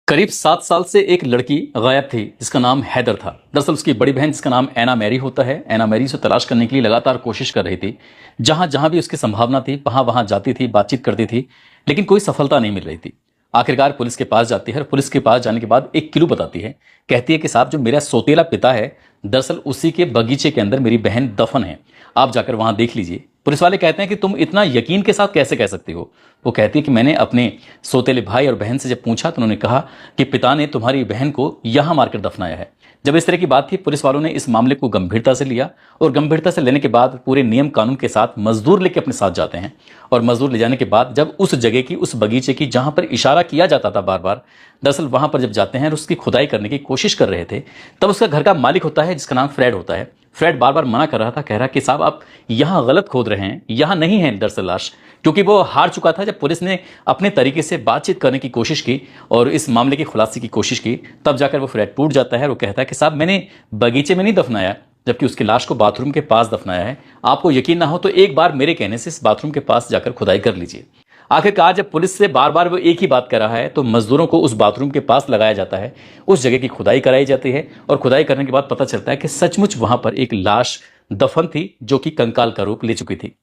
करीब 7 साल से एक लड़की गायब थी जिसका नाम हैदर था। दरअसल उसकी बड़ी बहन जिसका नाम एना मैरी होता है, एना मैरी से तलाश करने के लिए लगातार कोशिश कर रही थी। जहां जहां भी उसकी संभावना थी वहां वहां जाती थी, बातचीत करती थी, लेकिन कोई सफलता नहीं मिल रही थी। आखिरकार पुलिस के पास जाती है और पुलिस के पास जाने के बाद एक क्लू बताती है। कहती है कि साहब, जो मेरा सौतेला पिता है दरअसल उसी के बगीचे के अंदर मेरी बहन दफन है, आप जाकर वहां देख लीजिए। पुलिस वाले कहते हैं कि तुम इतना यकीन के साथ कैसे कह सकती हो। वो कहती है कि मैंने अपने सौतेले भाई और बहन से जब पूछा तो उन्होंने कहा कि पिता ने तुम्हारी बहन को यहां मारकर दफनाया है। जब इस तरह की बात थी, पुलिस वालों ने इस मामले को गंभीरता से लिया और गंभीरता से लेने के बाद पूरे नियम कानून के साथ मजदूर लेके अपने साथ जाते हैं। और मजदूर ले जाने के बाद जब उस जगह की, उस बगीचे की जहां पर इशारा किया जाता था बार बार, दरअसल वहां पर जब जाते हैं और उसकी खुदाई करने की कोशिश कर रहे थे, तब उसका घर का मालिक होता है जिसका नाम फ्रेड होता है। फ्रेड बार बार मना कर रहा था, कह रहा कि साहब आप यहां गलत खोद रहे हैं, यहां नहीं है दरअसल लाश। क्योंकि वो हार चुका था। जब पुलिस ने अपने तरीके से बातचीत करने की कोशिश की और इस मामले के खुलासे की कोशिश की, तब जाकर वो फ्रेड टूट जाता है और वो कहता है कि साहब मैंने बगीचे में नहीं दफनाया, जबकि उसकी लाश को बाथरूम के पास दफनाया है। आपको यकीन ना हो तो एक बार मेरे कहने से इस बाथरूम के पास जाकर खुदाई कर लीजिए। आखिरकार जब पुलिस से बार बार वो एक ही बात कर रहा है तो मजदूरों को उस बाथरूम के पास लगाया जाता है, उस जगह की खुदाई कराई जाती है और खुदाई करने के बाद पता चलता है कि सचमुच वहां पर एक लाश दफन थी जो कि कंकाल का रूप ले चुकी थी।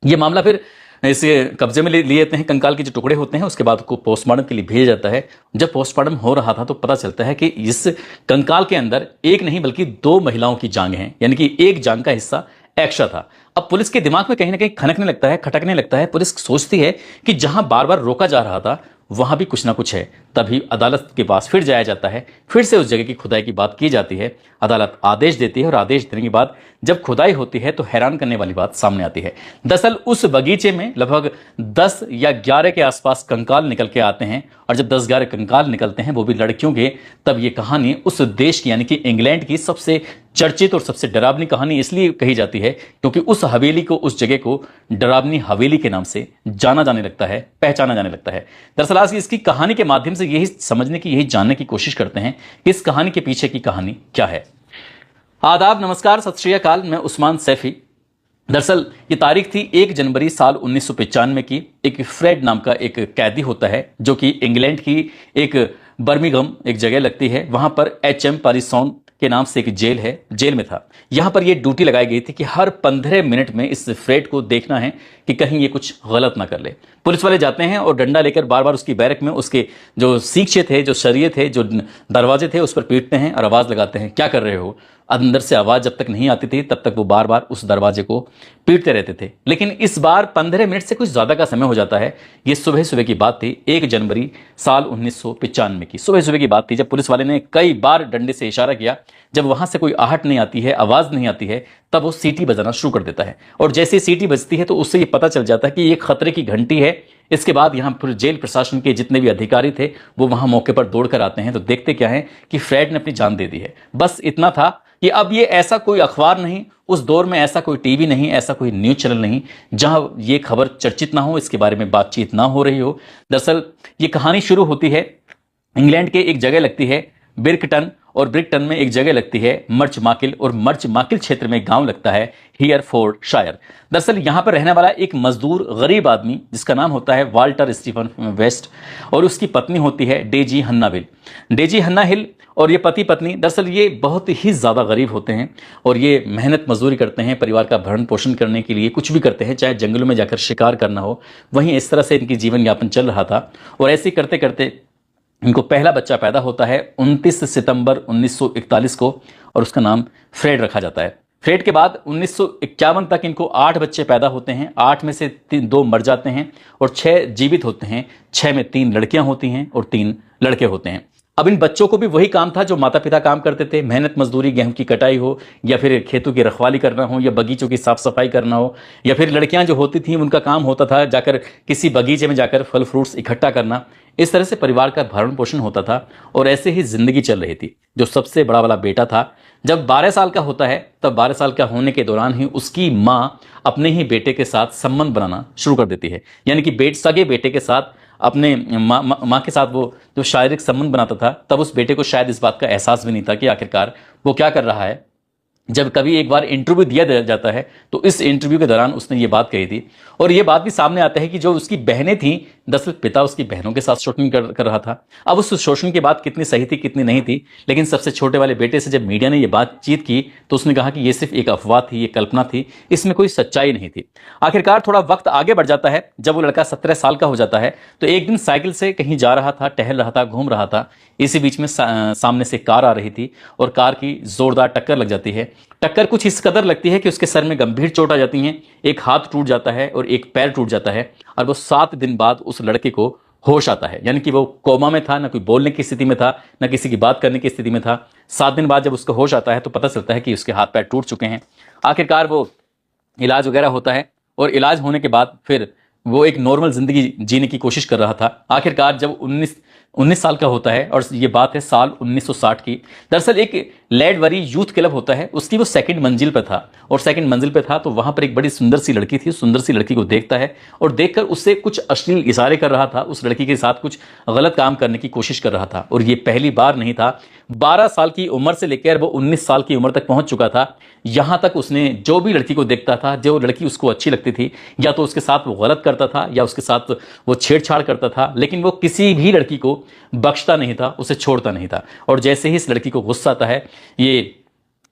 ये मामला फिर इसे कब्जे में ले लेते हैं। कंकाल के जो टुकड़े होते हैं उसके बाद को पोस्टमार्टम के लिए भेजा जाता है। जब पोस्टमार्टम हो रहा था तो पता चलता है कि इस कंकाल के अंदर एक नहीं बल्कि 2 महिलाओं की जांघ हैं, यानी कि एक जांघ का हिस्सा एक्स्ट्रा था। अब पुलिस के दिमाग में कहीं ना कहीं खनकने लगता है, खटकने लगता है। पुलिस सोचती है कि जहां बार बार रोका जा रहा था वहां भी कुछ ना कुछ है। तभी अदालत के पास फिर जाया जाता है, फिर से उस जगह की खुदाई की बात की जाती है। अदालत आदेश देती है और आदेश देने के बाद जब खुदाई होती है तो हैरान करने वाली बात सामने आती है। दरअसल उस बगीचे में लगभग 10 या 11 के आसपास कंकाल निकल के आते हैं और जब 10-11 कंकाल निकलते हैं वो भी लड़कियों के, तब ये कहानी उस देश की यानी कि इंग्लैंड की सबसे चर्चित और सबसे डरावनी कहानी इसलिए कही जाती है क्योंकि उस हवेली को, उस जगह को डरावनी हवेली के नाम से जाना जाने लगता है, पहचाना जाने लगता है। दरअसल आज इसकी कहानी के माध्यम से यही समझने की, यही जानने की कोशिश करते हैं कि इस कहानी के पीछे की कहानी क्या है। आदाब, नमस्कार, सत श्री अकाल। मैं उस्मान सैफी। दरअसल ये तारीख थी 1 जनवरी साल 1995 की। एक फ्रेड नाम का एक कैदी होता है जो कि इंग्लैंड की एक बर्मिंघम एक जगह लगती है, वहां पर HM पारिसॉन के नाम से एक जेल है, जेल में था। यहां पर यह ड्यूटी लगाई गई थी कि हर 15 मिनट में इस फ्रेड को देखना है कि कहीं ये कुछ गलत ना कर ले। पुलिस वाले जाते हैं और डंडा लेकर बार बार उसकी बैरक में उसके जो सीखे थे, जो सरिये थे, जो दरवाजे थे, उस पर पीटते हैं और आवाज लगाते हैं, क्या कर रहे हो। अंदर से आवाज जब तक नहीं आती थी तब तक वो बार बार उस दरवाजे को पीटते रहते थे। लेकिन इस बार 15 मिनट से कुछ ज्यादा का समय हो जाता है। ये सुबह सुबह की बात थी, 1 जनवरी साल 1995 की सुबह सुबह की बात थी, जब पुलिस वाले ने कई बार डंडे से इशारा किया। जब वहां से कोई आहट नहीं आती है, आवाज नहीं आती है, तब वो सीटी बजाना शुरू कर देता है। और जैसे सीटी बजती है तो उससे ये पता चल जाता है कि ये खतरे की घंटी है। इसके बाद यहां पर जेल प्रशासन के जितने भी अधिकारी थे वो वहां मौके पर दौड़कर आते हैं तो देखते क्या है कि फ्रेड ने अपनी जान दे दी है। बस इतना था कि अब ये ऐसा कोई अखबार नहीं, उस दौर में ऐसा कोई टीवी नहीं, ऐसा कोई न्यूज चैनल नहीं जहां ये खबर चर्चित ना हो, इसके बारे में बातचीत ना हो रही हो। दरअसल ये कहानी शुरू होती है इंग्लैंड के एक जगह लगती है बिर्कटन, और ब्रिकटन में एक जगह लगती है मर्च माकिल, और मर्च माकिल क्षेत्र में गांव लगता है हियरफोर्डशायर। दरअसल यहां पर रहने वाला एक मजदूर गरीब आदमी जिसका नाम होता है वाल्टर स्टीफन वेस्ट, और उसकी पत्नी होती है डेजी हन्ना हिल। डेजी हन्ना हिल और ये पति पत्नी दरअसल ये बहुत ही ज़्यादा गरीब होते हैं और ये मेहनत मजदूरी करते हैं, परिवार का भरण पोषण करने के लिए कुछ भी करते हैं, चाहे जंगलों में जाकर शिकार करना हो। वहीं इस तरह से इनकी जीवन यापन चल रहा था और ऐसे करते करते इनको पहला बच्चा पैदा होता है 29 सितंबर 1941 को, और उसका नाम फ्रेड रखा जाता है। फ्रेड के बाद 1951 तक इनको 8 बच्चे पैदा होते हैं। 8 में से 2 मर जाते हैं और 6 जीवित होते हैं। 6 में 3 लड़कियां होती हैं और 3 लड़के होते हैं। अब इन बच्चों को भी वही काम था जो माता पिता काम करते थे, मेहनत मजदूरी, गेहूं की कटाई हो या फिर खेतों की रखवाली करना हो या बगीचों की साफ सफाई करना हो, या फिर लड़कियां जो होती थीं उनका काम होता था जाकर किसी बगीचे में जाकर फल फ्रूट्स इकट्ठा करना। इस तरह से परिवार का भरण पोषण होता था और ऐसे ही जिंदगी चल रही थी। जो सबसे बड़ा वाला बेटा था जब 12 साल का होता है, तब 12 साल का होने के दौरान ही उसकी माँ अपने ही बेटे के साथ संबंध बनाना शुरू कर देती है। यानी कि सगे बेटे के साथ अपने माँ के साथ वो जो शारीरिक संबंध बनाता था, तब उस बेटे को शायद इस बात का एहसास भी नहीं था कि आखिरकार वो क्या कर रहा है। जब कभी एक बार इंटरव्यू दिया जाता है तो इस इंटरव्यू के दौरान उसने ये बात कही थी, और ये बात भी सामने आता है कि जो उसकी बहनें थीं, दरअसल पिता उसकी बहनों के साथ शोषण कर रहा था। अब उस शोषण की बात कितनी सही थी कितनी नहीं थी, लेकिन सबसे छोटे वाले बेटे से जब मीडिया ने ये बातचीत की तो उसने कहा कि ये सिर्फ एक अफवाह थी, ये कल्पना थी, इसमें कोई सच्चाई नहीं थी। आखिरकार थोड़ा वक्त आगे बढ़ जाता है, जब वो लड़का 17 साल का हो जाता है तो एक दिन साइकिल से कहीं जा रहा था, टहल रहा था, घूम रहा था। इसी बीच में सामने से कार आ रही थी और कार की जोरदार टक्कर लग जाती है। टक्कर कुछ इस कदर लगती है कि उसके सर में गंभीर चोट आ जाती है, एक हाथ टूट जाता है और एक पैर टूट जाता है, और वो 7 दिन बाद उस लड़के को होश आता है। यानी कि वो कोमा में था, ना कोई बोलने की स्थिति में था, ना किसी की बात करने की स्थिति में था। 7 दिन बाद जब उसको होश आता है तो पता चलता है कि उसके हाथ पैर टूट चुके हैं। आखिरकार वो इलाज वगैरह होता है, और इलाज होने के बाद फिर वो एक नॉर्मल जिंदगी जीने की कोशिश कर रहा था। आखिरकार जब 19 साल का होता है, और ये बात है साल 1960 की। दरअसल एक लेडवरी यूथ क्लब होता है, उसकी वो सेकंड मंजिल पर था, और सेकंड मंजिल पर था तो वहां पर एक बड़ी सुंदर सी लड़की थी। सुंदर सी लड़की को देखता है और देखकर उससे कुछ अश्लील इशारे कर रहा था, उस लड़की के साथ कुछ गलत काम करने की कोशिश कर रहा था। और ये पहली बार नहीं था, 12 साल की उम्र से लेकर वो 19 साल की उम्र तक पहुंच चुका था। यहां तक उसने जो भी लड़की को देखता था, जो लड़की उसको अच्छी लगती थी, या तो उसके साथ वो गलत करता था या उसके साथ वो छेड़छाड़ करता था, लेकिन वो किसी भी लड़की को बख्शता नहीं था, उसे छोड़ता नहीं था। और जैसे ही इस लड़की को गुस्सा आता है, ये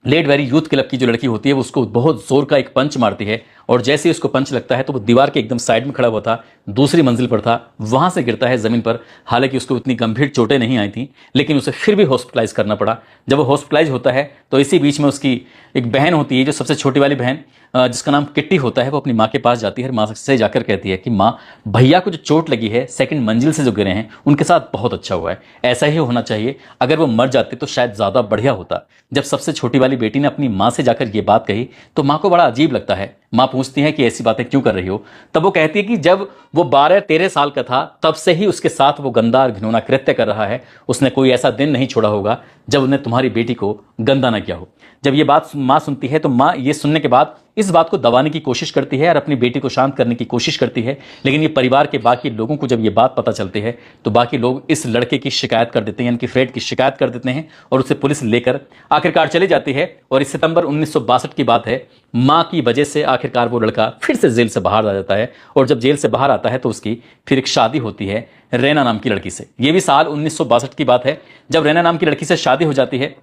लेडवेरी यूथ क्लब की जो लड़की होती है वो उसको बहुत जोर का एक पंच मारती है, और जैसे ही उसको पंच लगता है तो वो दीवार के एकदम साइड में खड़ा हुआ था, दूसरी मंजिल पर था, वहां से गिरता है जमीन पर। हालांकि उसको इतनी गंभीर चोटें नहीं आई थी, लेकिन उसे फिर भी हॉस्पिटलाइज करना पड़ा। जब वो हॉस्पिटलाइज होता है तो इसी बीच में उसकी एक बहन होती है, जो सबसे छोटी वाली बहन, जिसका नाम किट्टी होता है, वो अपनी माँ के पास जाती है और माँ से जाकर कहती है कि माँ, भैया को जो चोट लगी है सेकंड मंजिल से जो गिरे हैं उनके साथ बहुत अच्छा हुआ है, ऐसा ही होना चाहिए, अगर वो मर जाते तो शायद ज्यादा बढ़िया होता। जब सबसे छोटी वाली बेटी ने अपनी माँ से जाकर ये बात कही तो माँ को बड़ा अजीब लगता है। माँ पूछती है कि ऐसी बातें क्यों कर रही हो? तब वो कहती है कि जब वो 12-13 साल का था तब से ही उसके साथ वो गंदा और घिनौना कृत्य कर रहा है। उसने कोई ऐसा दिन नहीं छोड़ा होगा जब उसने तुम्हारी बेटी को गंदा ना किया हो। जब ये बात माँ सुनती है तो माँ ये सुनने के बाद इस बात को दबाने की कोशिश करती है और अपनी बेटी को शांत करने की कोशिश करती है, लेकिन ये परिवार के बाकी लोगों को जब ये बात पता चलती है तो बाकी लोग इस लड़के की शिकायत कर देते हैं, यानी कि फ्रेड की शिकायत कर देते हैं, और उसे पुलिस लेकर आखिरकार चली जाती है। और इस सितंबर 1962 की बात है, माँ की वजह से आखिरकार वो लड़का फिर से जेल से बाहर आ जाता है, और जब जेल से बाहर आता है तो उसकी फिर एक शादी होती है रैना नाम की लड़की से। ये भी साल 1962 की बात है। जब रैना नाम की लड़की से शादी हो जाती है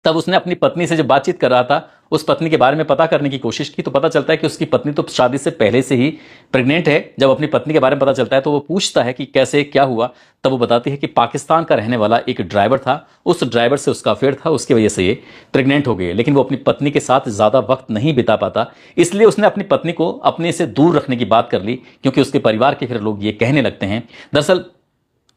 तब उसने अपनी पत्नी से जब बातचीत कर रहा था, उस पत्नी के बारे में पता करने की कोशिश की, तो पता चलता है कि उसकी पत्नी तो शादी से पहले से ही प्रेग्नेंट है। जब अपनी पत्नी के बारे में पता चलता है तो वो पूछता है कि कैसे क्या हुआ, तब वो बताती है कि पाकिस्तान का रहने वाला एक ड्राइवर था, उस ड्राइवर से उसका अफेयर था, उसकी वजह से ये प्रेग्नेंट हो गई। लेकिन वो अपनी पत्नी के साथ ज्यादा वक्त नहीं बिता पाता, इसलिए उसने अपनी पत्नी को अपने से दूर रखने की बात कर ली, क्योंकि उसके परिवार के फिर लोग ये कहने लगते हैं, दरअसल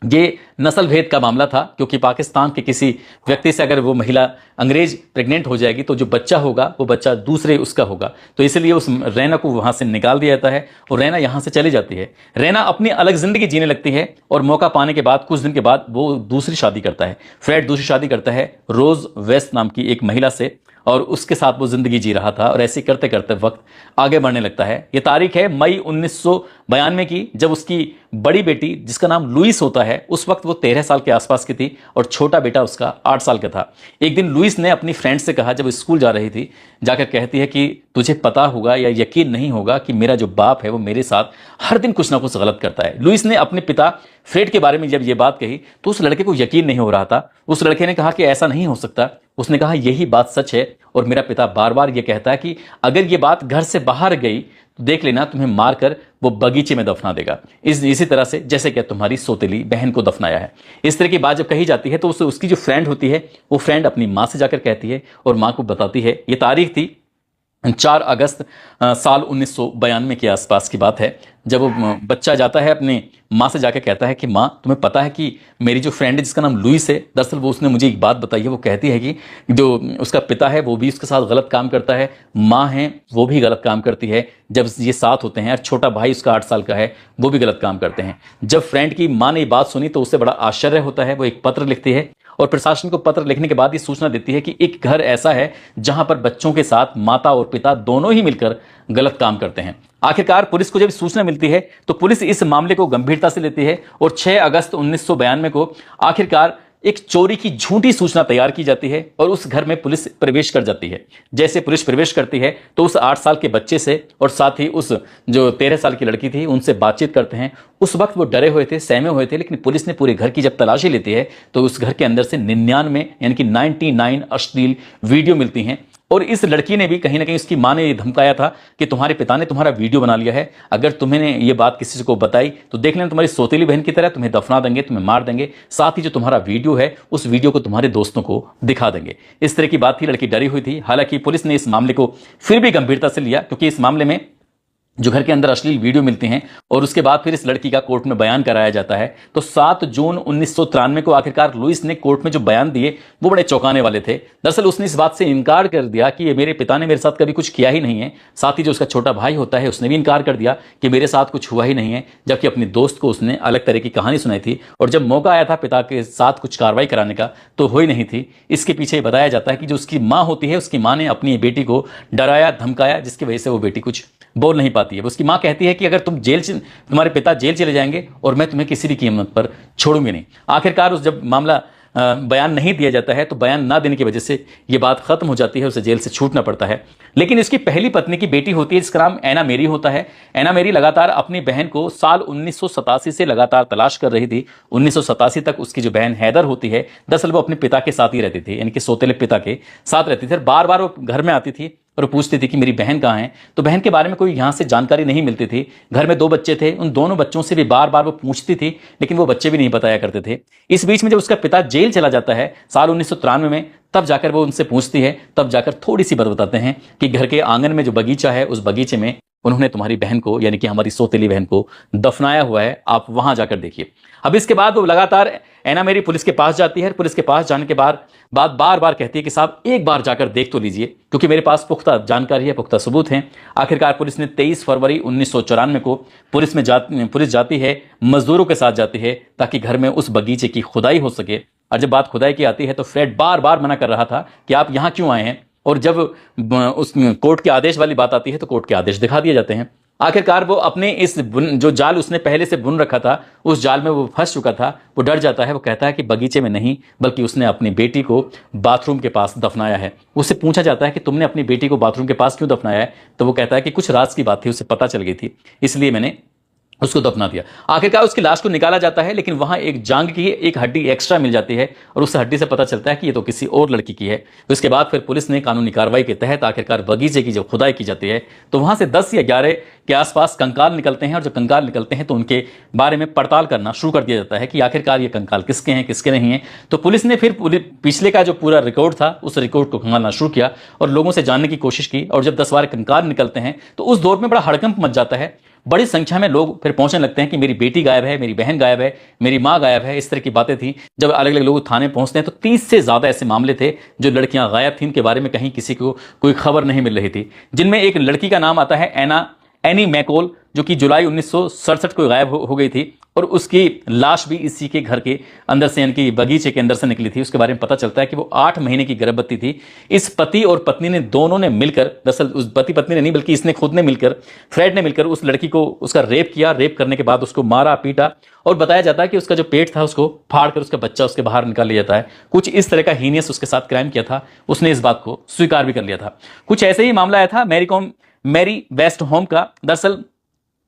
ये नस्ल भेद का मामला था, क्योंकि पाकिस्तान के किसी व्यक्ति से अगर वो महिला अंग्रेज प्रेग्नेंट हो जाएगी तो जो बच्चा होगा वो बच्चा दूसरे उसका होगा, तो इसलिए उस रैना को वहां से निकाल दिया जाता है और रैना यहां से चली जाती है। रैना अपनी अलग जिंदगी जीने लगती है, और मौका पाने के बाद कुछ दिन के बाद वो दूसरी शादी करता है। फ्रेड दूसरी शादी करता है रोज वेस्ट नाम की एक महिला से, और उसके साथ वो जिंदगी जी रहा था, और ऐसे करते करते वक्त आगे बढ़ने लगता है। ये तारीख है मई 1992 की, जब उसकी बड़ी बेटी जिसका नाम लुइस होता है, उस वक्त वो 13 साल के आसपास की थी, और छोटा बेटा उसका 8 साल का था। एक दिन लुइस ने अपनी फ्रेंड से कहा, जब स्कूल जा रही थी, जाकर कहती है कि तुझे पता होगा या यकीन नहीं होगा कि मेरा जो बाप है वो मेरे साथ हर दिन कुछ ना कुछ गलत करता है। लुइस ने अपने पिता फ्रेड के बारे में जब ये बात कही तो उस लड़के को यकीन नहीं हो रहा था। उस लड़के ने कहा कि ऐसा नहीं हो सकता। उसने कहा यही बात सच है, और मेरा पिता बार बार ये कहता है कि अगर ये बात घर से बाहर गई तो देख लेना, तुम्हें मारकर वो बगीचे में दफना देगा, इसी तरह से जैसे कि तुम्हारी सोतेली बहन को दफनाया है। इस तरह की बात जब कही जाती है तो उसकी जो फ्रेंड होती है वो फ्रेंड अपनी माँ से जाकर कहती है और माँ को बताती है। ये तारीख थी 4 अगस्त साल 1992 के आसपास की बात है, जब वो बच्चा जाता है अपने माँ से जाकर कहता है कि माँ, तुम्हें पता है कि मेरी जो फ्रेंड है जिसका नाम लुइस है, दरअसल वो उसने मुझे एक बात बताई है। वो कहती है कि जो उसका पिता है वो भी उसके साथ गलत काम करता है, माँ है वो भी गलत काम करती है, जब ये साथ होते हैं, और छोटा भाई उसका 8 साल का है वो भी गलत काम करते हैं। जब फ्रेंड की माँ ने ये बात सुनी तो उसे बड़ा आश्चर्य होता है। वो एक पत्र लिखती है, और प्रशासन को पत्र लिखने के बाद ये सूचना देती है कि एक घर ऐसा है जहां पर बच्चों के साथ माता और पिता दोनों ही मिलकर गलत काम करते हैं। आखिरकार पुलिस को जब सूचना मिलती है तो पुलिस इस मामले को गंभीरता से लेती है, और 6 अगस्त 1992 को आखिरकार एक चोरी की झूठी सूचना तैयार की जाती है और उस घर में पुलिस प्रवेश कर जाती है। जैसे पुलिस प्रवेश करती है तो उस 8 साल के बच्चे से और साथ ही उस जो 13 साल की लड़की थी उनसे बातचीत करते हैं। उस वक्त वो डरे हुए थे, सहमे हुए थे, लेकिन पुलिस ने पूरे घर की जब तलाशी लेती है तो उस घर के अंदर से 99 यानी कि 99 अश्लील वीडियो मिलती हैं। और इस लड़की ने भी कहीं ना कहीं उसकी मां ने ये धमकाया था कि तुम्हारे पिता ने तुम्हारा वीडियो बना लिया है, अगर तुम्हें ये बात किसी को बताई तो देख लेना तुम्हारी सौतेली बहन की तरह तुम्हें दफना देंगे, तुम्हें मार देंगे, साथ ही जो तुम्हारा वीडियो है उस वीडियो को तुम्हारे दोस्तों को दिखा देंगे। इस तरह की बात थी, लड़की डरी हुई थी। हालांकि पुलिस ने इस मामले को फिर भी गंभीरता से लिया, क्योंकि इस मामले में जो घर के अंदर अश्लील वीडियो मिलती हैं और उसके बाद फिर इस लड़की का कोर्ट में बयान कराया जाता है। तो 7 जून 1993 को आखिरकार लुइस ने कोर्ट में जो बयान दिए वो बड़े चौंकाने वाले थे। दरअसल उसने इस बात से इनकार कर दिया कि ये मेरे पिता ने मेरे साथ कभी कुछ किया ही नहीं है। साथ ही जो उसका छोटा भाई होता है उसने भी इनकार कर दिया कि मेरे साथ कुछ हुआ ही नहीं है, जबकि अपने दोस्त को उसने अलग तरह की कहानी सुनाई थी। और जब मौका आया था पिता के साथ कुछ कार्रवाई कराने का तो हो ही नहीं थी। इसके पीछे बताया जाता है कि जो उसकी माँ होती है उसकी माँ ने अपनी बेटी को डराया धमकाया, जिसकी वजह से वो बेटी कुछ बोल नहीं पाती है। उसकी मां कहती है कि अगर तुम्हारे पिता जेल चले जाएंगे और मैं तुम्हें किसी भी कीमत पर छोड़ूंगी नहीं। आखिरकार उस जब मामला बयान नहीं दिया जाता है तो बयान ना देने की वजह से ये बात खत्म हो जाती है, उसे जेल से छूटना पड़ता है। लेकिन इसकी पहली पत्नी की बेटी होती है जिसका नाम एना मेरी होता है। एना मेरी लगातार अपनी बहन को साल 1987 से लगातार तलाश कर रही थी। 1987 तक उसकी जो बहन हैदर होती है दरअसल वो अपने पिता के साथ ही रहती थी, यानी कि सौतेले पिता के साथ रहती थी। बार बार वो घर में आती थी और पूछती थी कि मेरी बहन कहाँ है। तो बहन के बारे में कोई यहाँ से जानकारी नहीं मिलती थी। घर में 2 बच्चे थे, उन दोनों बच्चों से भी बार बार वो पूछती थी, लेकिन वो बच्चे भी नहीं बताया करते थे। इस बीच में जब उसका पिता जेल चला जाता है साल 1993 में, तब जाकर वो उनसे पूछती है, तब जाकर थोड़ी सी बात बताते हैं कि घर के आंगन में जो बगीचा है उस बगीचे में उन्होंने तुम्हारी बहन को, यानी कि हमारी सौतेली बहन को दफनाया हुआ है, आप वहां जाकर देखिए। अब इसके बाद वो लगातार एना मेरी पुलिस के पास जाती है। पुलिस के पास जाने के बाद बार बार कहती है कि साहब एक बार जाकर देख तो लीजिए, क्योंकि मेरे पास पुख्ता जानकारी है, पुख्ता सबूत हैं। आखिरकार पुलिस ने 23 फरवरी 1994 को पुलिस जाती है, मजदूरों के साथ जाती है ताकि घर में उस बगीचे की खुदाई हो सके। और जब बात खुदाई की आती है तो फ्रेड बार बार मना कर रहा था कि आप यहाँ क्यों आए हैं। और जब उस कोर्ट के आदेश वाली बात आती है तो कोर्ट के आदेश दिखा दिए जाते हैं। आखिरकार वो अपने इस जो जाल उसने पहले से बुन रखा था उस जाल में वो फंस चुका था। वो डर जाता है, वो कहता है कि बगीचे में नहीं बल्कि उसने अपनी बेटी को बाथरूम के पास दफनाया है। उससे पूछा जाता है कि तुमने अपनी बेटी को बाथरूम के पास क्यों दफनाया है, तो वो कहता है कि कुछ राज की बात थी, उसे पता चल गई थी, इसलिए मैंने उसको दफना दिया। आखिरकार उसकी लाश को निकाला जाता है, लेकिन वहां एक जांग की एक हड्डी एक्स्ट्रा मिल जाती है और उस हड्डी से पता चलता है कि ये तो किसी और लड़की की है। तो इसके बाद फिर पुलिस ने कानूनी कार्रवाई के तहत आखिरकार बगीचे की जो खुदाई की जाती है तो वहां से 10 या 11 के आसपास कंकाल निकलते हैं। और जब कंकाल निकलते हैं तो उनके बारे में पड़ताल करना शुरू कर दिया जाता है कि आखिरकार ये कंकाल किसके हैं किसके नहीं हैं। तो पुलिस ने फिर पिछले का जो पूरा रिकॉर्ड था उस रिकॉर्ड को खंगालना शुरू किया और लोगों से जानने की कोशिश की। और जब 10-12 कंकाल निकलते हैं तो उस दौर में बड़ा हड़कंप मच जाता है। बड़ी संख्या में लोग फिर पहुंचने लगते हैं कि मेरी बेटी गायब है, मेरी बहन गायब है, मेरी मां गायब है, इस तरह की बातें थी। जब अलग अलग लोग थाने पहुंचते हैं तो 30 से ज्यादा ऐसे मामले थे जो लड़कियां गायब थीं, उनके बारे में कहीं किसी को कोई खबर नहीं मिल रही थी। जिनमें एक लड़की का नाम आता है एनी मैकोल, जो कि जुलाई 1967 को गायब हो गई थी और उसकी लाश भी इसी के घर के अंदर से, यानी कि बगीचे के अंदर से निकली थी। उसके बारे में पता चलता है कि वो 8 महीने की गर्भवती थी। इस पति और पत्नी ने दोनों ने मिलकर, दरअसल उस पति पत्नी ने नहीं बल्कि इसने खुद ने मिलकर, फ्रेड ने मिलकर उस लड़की को उसका रेप किया। रेप करने के बाद उसको मारा पीटा और बताया जाता है कि उसका जो पेट था उसको फाड़ कर उसका बच्चा उसके बाहर निकाल लिया जाता है। कुछ इस तरह का हीनियस उसके साथ क्राइम किया था। उसने इस बात को स्वीकार भी कर लिया था। कुछ ऐसे ही मामला आया था मैरी वेस्ट होम का। दरअसल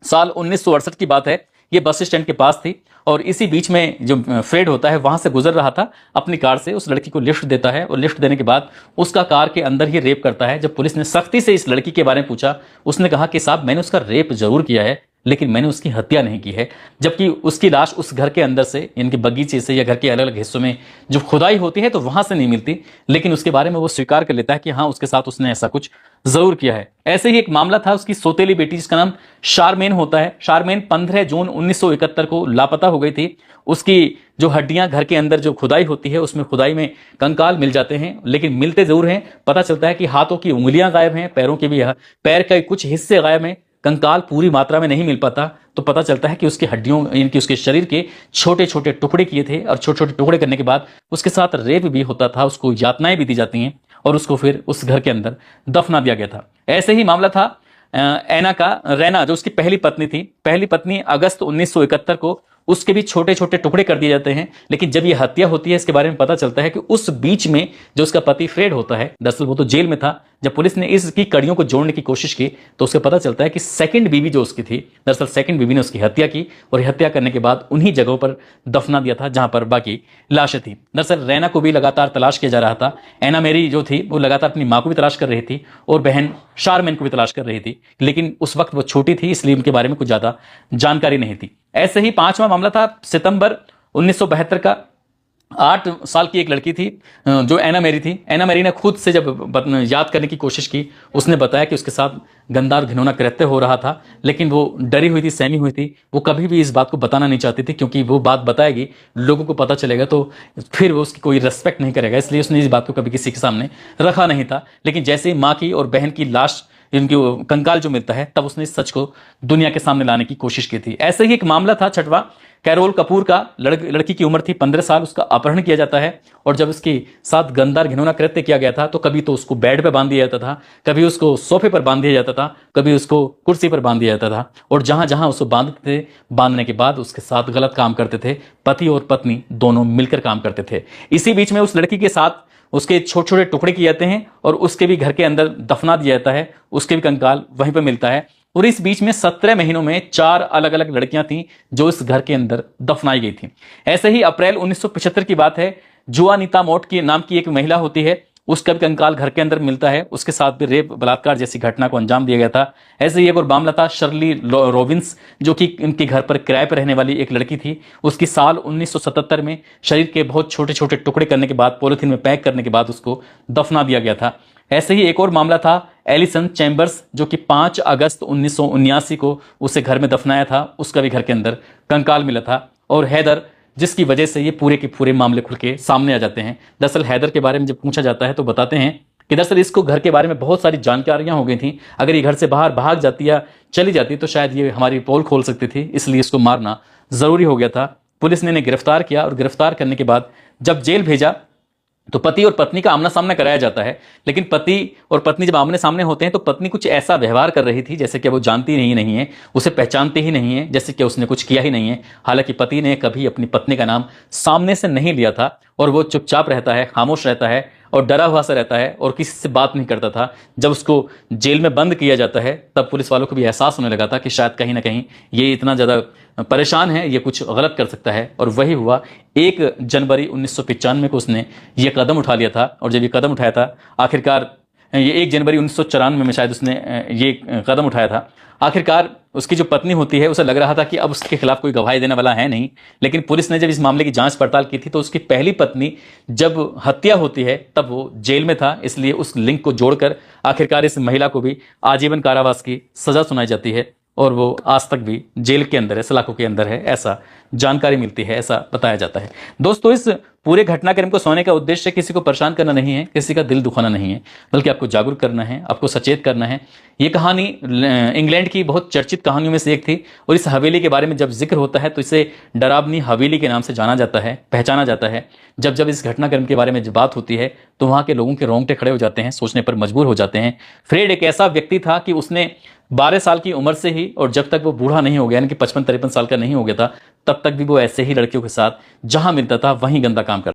साल 1968 की बात है। ये बस स्टैंड के पास थी और इसी बीच में जो फ्रेड होता है वहां से गुजर रहा था अपनी कार से। उस लड़की को लिफ्ट देता है और लिफ्ट देने के बाद उसका कार के अंदर ही रेप करता है। जब पुलिस ने सख्ती से इस लड़की के बारे में पूछा, उसने कहा कि साहब मैंने उसका रेप जरूर किया है लेकिन मैंने उसकी हत्या नहीं की है। जबकि उसकी लाश उस घर के अंदर से, यानी कि बगीचे से या घर के अलग अलग हिस्सों में जो खुदाई होती है तो वहां से नहीं मिलती, लेकिन उसके बारे में वो स्वीकार कर लेता है कि हाँ उसके साथ उसने ऐसा कुछ जरूर किया है। ऐसे ही एक मामला था उसकी सौतेली बेटी जिसका नाम शारमेन होता है। शारमेन 15 जून 1971 को लापता हो गई थी। उसकी जो हड्डियां घर के अंदर जो खुदाई होती है उसमें खुदाई में कंकाल मिल जाते हैं, लेकिन मिलते जरूर हैं। पता चलता है कि हाथों की उंगलियां गायब हैं, पैरों के भी, पैर के कुछ हिस्से गायब हैं, कंकाल पूरी मात्रा में नहीं मिल पाता। तो पता चलता है कि उसकी हड्डियों, यानी कि उसके शरीर के छोटे छोटे टुकड़े किए थे और छोटे छोटे टुकड़े करने के बाद उसके साथ रेप भी होता था, उसको यातनाएं भी दी जाती हैं और उसको फिर उस घर के अंदर दफना दिया गया था। ऐसे ही मामला था एना का। रैना जो उसकी पहली पत्नी थी, पहली पत्नी अगस्त 1971 को उसके भी छोटे छोटे टुकड़े कर दिए जाते हैं। लेकिन जब ये हत्या होती है, इसके बारे में पता चलता है कि उस बीच में जो उसका पति फ्रेड होता है, दरअसल वो तो जेल में था। जब पुलिस ने इसकी कड़ियों को जोड़ने की कोशिश की तो उसको पता चलता है कि सेकंड बीवी जो उसकी थी, दरअसल सेकंड बीवी ने उसकी हत्या की और हत्या करने के बाद उन्हीं जगहों पर दफना दिया था जहां पर बाकी लाशें थी। दरअसल रैना को भी लगातार तलाश किया जा रहा था। एना मेरी जो थी वो लगातार अपनी मां को भी तलाश कर रही थी और बहन शारमेन को भी तलाश कर रही थी, लेकिन उस वक्त वो छोटी थी, इसलिए उनके बारे में कुछ ज्यादा जानकारी नहीं थी। ऐसे ही पांचवा मामला था सितंबर 1972 का। 8 साल की एक लड़की थी जो एना मेरी थी। एना मेरी ने खुद से जब याद करने की कोशिश की, उसने बताया कि उसके साथ गंदा और घिनौना कृत्य हो रहा था, लेकिन वो डरी हुई थी, सहमी हुई थी। वो कभी भी इस बात को बताना नहीं चाहती थी, क्योंकि वो बात बताएगी, लोगों को पता चलेगा तो फिर वो उसकी कोई रिस्पेक्ट नहीं करेगा, इसलिए उसने इस बात को कभी किसी के सामने रखा नहीं था। लेकिन जैसे ही माँ की और बहन की लाश, इनकी कंकाल जो मिलता है, तब उसने इस सच को दुनिया के सामने लाने की कोशिश की थी। ऐसे ही एक मामला था छठवां, कैरोल कपूर का। लड़की की उम्र थी 15 साल। उसका अपहरण किया जाता है और जब उसके साथ गंदा घिनौना कृत्य किया गया था तो कभी तो उसको बेड पे बांध दिया जाता था, कभी उसको सोफे पर बांध दिया जाता था, कभी उसको कुर्सी पर बांध दिया जाता था। और जहां जहां उसको बांधते थे, बांधने के बाद उसके साथ गलत काम करते थे। पति और पत्नी दोनों मिलकर काम करते थे। इसी बीच में उस लड़की के साथ उसके छोटे छोटे टुकड़े किए जाते हैं और उसके भी घर के अंदर दफना दिया जाता है। उसके भी कंकाल वहीं पर मिलता है। और इस बीच में 17 महीनों में 4 अलग अलग लड़कियां थीं जो इस घर के अंदर दफनाई गई थीं। ऐसे ही अप्रैल 1975 की बात है। जुआनिता मोट की नाम की एक महिला होती है, उसका भी कंकाल घर के अंदर मिलता है। उसके साथ भी रेप, बलात्कार जैसी घटना को अंजाम दिया गया था। ऐसे ही एक और मामला था शर्ली रॉबिन्स, जो कि इनके घर पर किराए पर रहने वाली एक लड़की थी। उसकी साल 1977 में शरीर के बहुत छोटे छोटे टुकड़े करने के बाद, पॉलिथीन में पैक करने के बाद उसको दफना दिया गया था। ऐसे ही एक और मामला था एलिसन चैम्बर्स, जो कि 5 अगस्त 1979 को उसे घर में दफनाया था। उसका भी घर के अंदर कंकाल मिला था। और हैदर, जिसकी वजह से ये पूरे के पूरे मामले खुल के सामने आ जाते हैं। दरअसल हैदर के बारे में जब पूछा जाता है तो बताते हैं कि दरअसल इसको घर के बारे में बहुत सारी जानकारियां हो गई थी। अगर ये घर से बाहर भाग जाती या चली जाती तो शायद ये हमारी पोल खोल सकती थी, इसलिए इसको मारना जरूरी हो गया था। पुलिस ने इन्हें गिरफ्तार किया और गिरफ्तार करने के बाद जब जेल भेजा तो पति और पत्नी का आमना सामना कराया जाता है। लेकिन पति और पत्नी जब आमने सामने होते हैं तो पत्नी कुछ ऐसा व्यवहार कर रही थी जैसे कि वो जानती नहीं है, उसे पहचानती ही नहीं है, जैसे कि उसने कुछ किया ही नहीं है। हालांकि पति ने कभी अपनी पत्नी का नाम सामने से नहीं लिया था और वो चुपचाप रहता है, खामोश रहता है और डरा हुआ सा रहता है और किसी से बात नहीं करता था। जब उसको जेल में बंद किया जाता है तब पुलिस वालों को भी एहसास होने लगा था कि शायद कहीं ना कहीं ये इतना ज़्यादा परेशान है, ये कुछ गलत कर सकता है। और वही हुआ। 1 जनवरी 1995 को उसने ये कदम उठा लिया था। और जब ये कदम उठाया था आखिरकार, ये 1 जनवरी 1994 में शायद उसने ये कदम उठाया था। आखिरकार उसकी जो पत्नी होती है उसे लग रहा था कि अब उसके खिलाफ कोई गवाही देने वाला है नहीं। लेकिन पुलिस ने जब इस मामले की जांच पड़ताल की थी तो उसकी पहली पत्नी जब हत्या होती है तब वो जेल में था, इसलिए उस लिंक को जोड़कर आखिरकार इस महिला को भी आजीवन कारावास की सजा सुनाई जाती है और वो आज तक भी जेल के अंदर है, सलाखों के अंदर है, ऐसा जानकारी मिलती है, ऐसा बताया जाता है। दोस्तों, इस पूरे घटनाक्रम को सुनने का उद्देश्य किसी को परेशान करना नहीं है, किसी का दिल दुखाना नहीं है, बल्कि आपको जागरूक करना है, आपको सचेत करना है। ये कहानी इंग्लैंड की बहुत चर्चित कहानियों में से एक थी और इस हवेली के बारे में जब जिक्र होता है तो इसे डरावनी हवेली के नाम से जाना जाता है, पहचाना जाता है। जब जब इस घटनाक्रम के बारे में जब बात होती है तो वहाँ के लोगों के रोंगटे खड़े हो जाते हैं, सोचने पर मजबूर हो जाते हैं। फ्रेड एक ऐसा व्यक्ति था कि उसने 12 साल की उम्र से ही, और जब तक वो बूढ़ा नहीं हो गया, यानी कि 55-53 साल का नहीं हो गया था, तब तक भी वो ऐसे ही लड़कियों के साथ जहां मिलता था वहीं गंदा काम करता